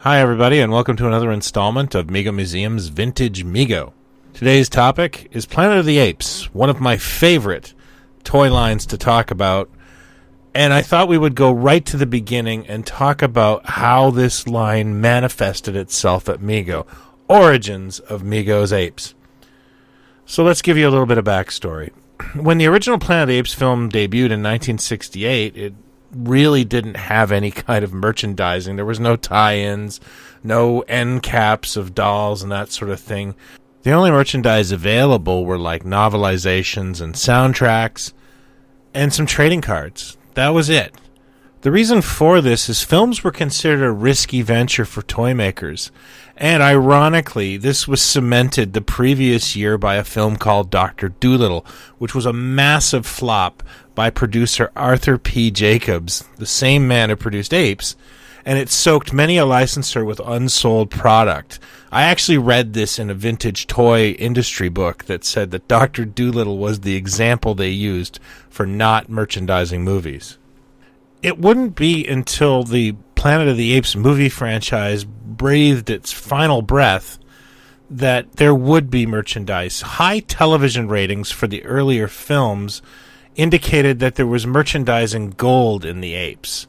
Hi everybody, and welcome to another installment of MegoMuseum's Vintage Mego. Today's topic is Planet of the Apes, one of my favorite toy lines to talk about, and I thought we would go right to the beginning and talk about how this line manifested itself at Mego, origins of Mego's Apes. So let's give you a little bit of backstory. When the original Planet of the Apes film debuted in 1968, it really didn't have any kind of merchandising. There was no tie-ins, no end caps of dolls and that sort of thing. The only merchandise available were like novelizations and soundtracks and some trading cards. That was it. The reason for this is films were considered a risky venture for toy makers. And ironically, this was cemented the previous year by a film called Dr. Dolittle, which was a massive flop by producer Arthur P. Jacobs, the same man who produced Apes, and it soaked many a licensor with unsold product. I actually read this in a vintage toy industry book that said that Dr. Dolittle was the example they used for not merchandising movies. It wouldn't be until the Planet of the Apes movie franchise breathed its final breath that there would be merchandise. High television ratings for the earlier films indicated that there was merchandising gold in the apes.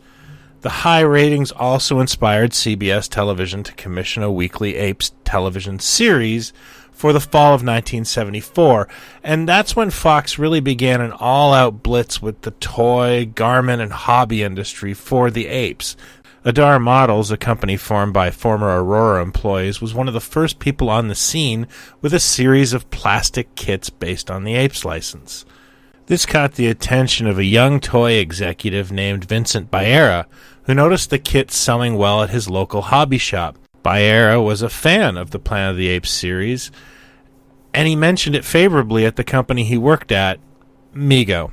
The high ratings also inspired CBS television to commission a weekly Apes television series for the fall of 1974, and that's when Fox really began an all-out blitz with the toy, garment, and hobby industry for the apes. Darr Models, a company formed by former Aurora employees, was one of the first people on the scene with a series of plastic kits based on the Apes license. This caught the attention of a young toy executive named Vincent Baera, who noticed the kits selling well at his local hobby shop. Baera was a fan of the Planet of the Apes series, and he mentioned it favorably at the company he worked at, Mego.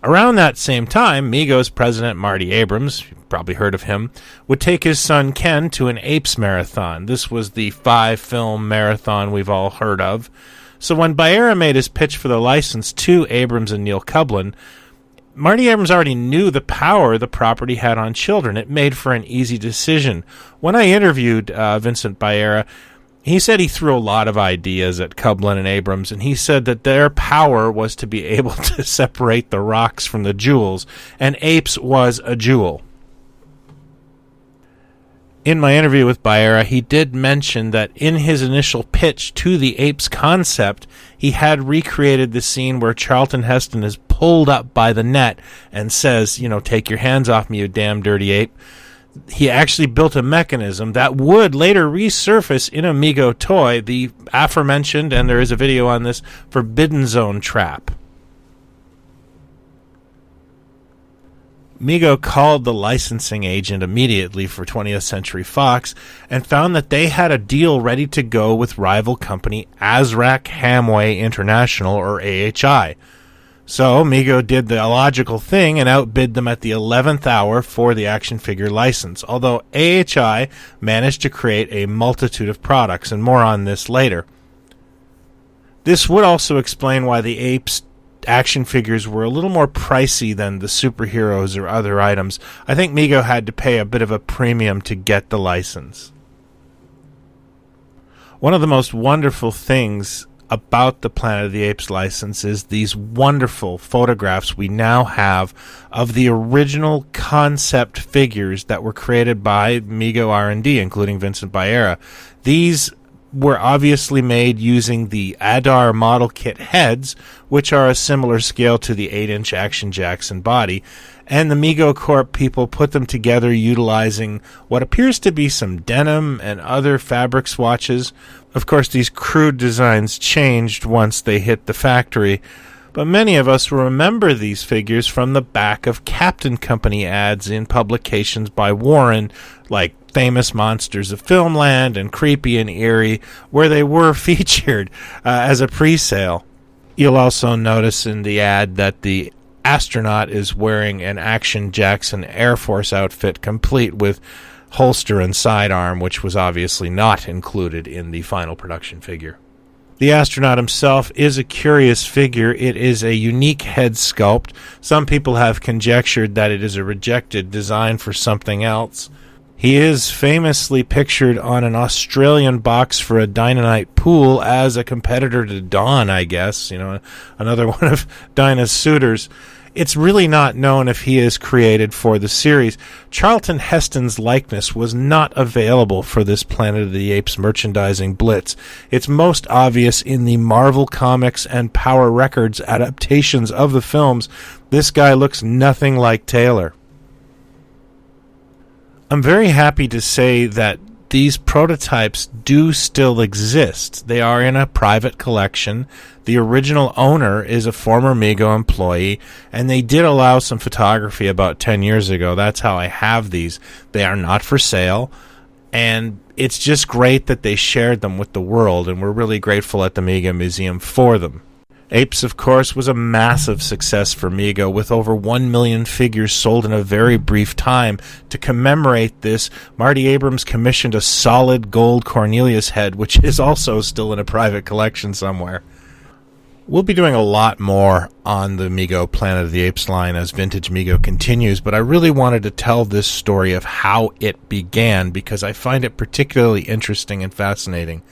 Around that same time, Mego's president, Marty Abrams, you've probably heard of him, would take his son Ken to an Apes marathon. This was the 5-film marathon we've all heard of. So when Baera made his pitch for the license to Abrams and Neil Kublin, Marty Abrams already knew the power the property had on children. It made for an easy decision. When I interviewed Vincent Baera, he said he threw a lot of ideas at Kublin and Abrams, and he said that their power was to be able to separate the rocks from the jewels, and Apes was a jewel. In my interview with Baera, he did mention that in his initial pitch to the Apes concept, he had recreated the scene where Charlton Heston is pulled up by the net and says, take your hands off me, you damn dirty ape. He actually built a mechanism that would later resurface in a Mego toy, the aforementioned, and there is a video on this, Forbidden Zone trap. Mego called the licensing agent immediately for 20th Century Fox and found that they had a deal ready to go with rival company Azrak Hamway International, or AHI. So Mego did the logical thing and outbid them at the 11th hour for the action figure license, although AHI managed to create a multitude of products, and more on this later. This would also explain why the Apes action figures were a little more pricey than the superheroes or other items. I think Mego had to pay a bit of a premium to get the license. One of the most wonderful things about the Planet of the Apes license is these wonderful photographs we now have of the original concept figures that were created by Mego R&D, including Vincent Baera. These were obviously made using the Darr model kit heads, which are a similar scale to the 8-inch Action Jackson body, and the Mego Corp people put them together utilizing what appears to be some denim and other fabric swatches. Of course, these crude designs changed once they hit the factory, but many of us remember these figures from the back of Captain Company ads in publications by Warren, like Famous Monsters of Filmland and Creepy and Eerie, where they were featured as a pre-sale. You'll also notice in the ad that the astronaut is wearing an Action Jackson Air Force outfit complete with holster and sidearm, which was obviously not included in the final production figure. The astronaut himself is a curious figure. It is a unique head sculpt. Some people have conjectured that it is a rejected design for something else. He is famously pictured on an Australian box for a Dynamite pool as a competitor to Don, I guess, another one of Dinah's suitors. It's really not known if he is created for the series. Charlton Heston's likeness was not available for this Planet of the Apes merchandising blitz. It's most obvious in the Marvel Comics and Power Records adaptations of the films. This guy looks nothing like Taylor. I'm very happy to say that these prototypes do still exist. They are in a private collection. The original owner is a former Mego employee, and they did allow some photography about 10 years ago. That's how I have these. They are not for sale, and it's just great that they shared them with the world, and we're really grateful at the MegoMuseum for them. Apes, of course, was a massive success for Mego, with over 1 million figures sold in a very brief time. To commemorate this, Marty Abrams commissioned a solid gold Cornelius head, which is also still in a private collection somewhere. We'll be doing a lot more on the Mego Planet of the Apes line as Vintage Mego continues, but I really wanted to tell this story of how it began because I find it particularly interesting and fascinating.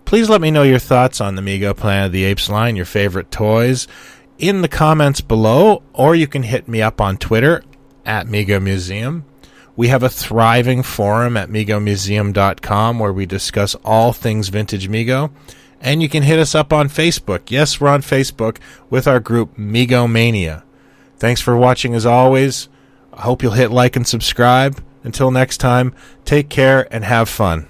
Please let me know your thoughts on the Mego Planet of the Apes line, your favorite toys, in the comments below, or you can hit me up on Twitter at MegoMuseum. We have a thriving forum at MegoMuseum.com where we discuss all things Vintage Mego, and you can hit us up on Facebook. Yes, we're on Facebook with our group Megomania. Thanks for watching as always. I hope you'll hit like and subscribe. Until next time, take care and have fun.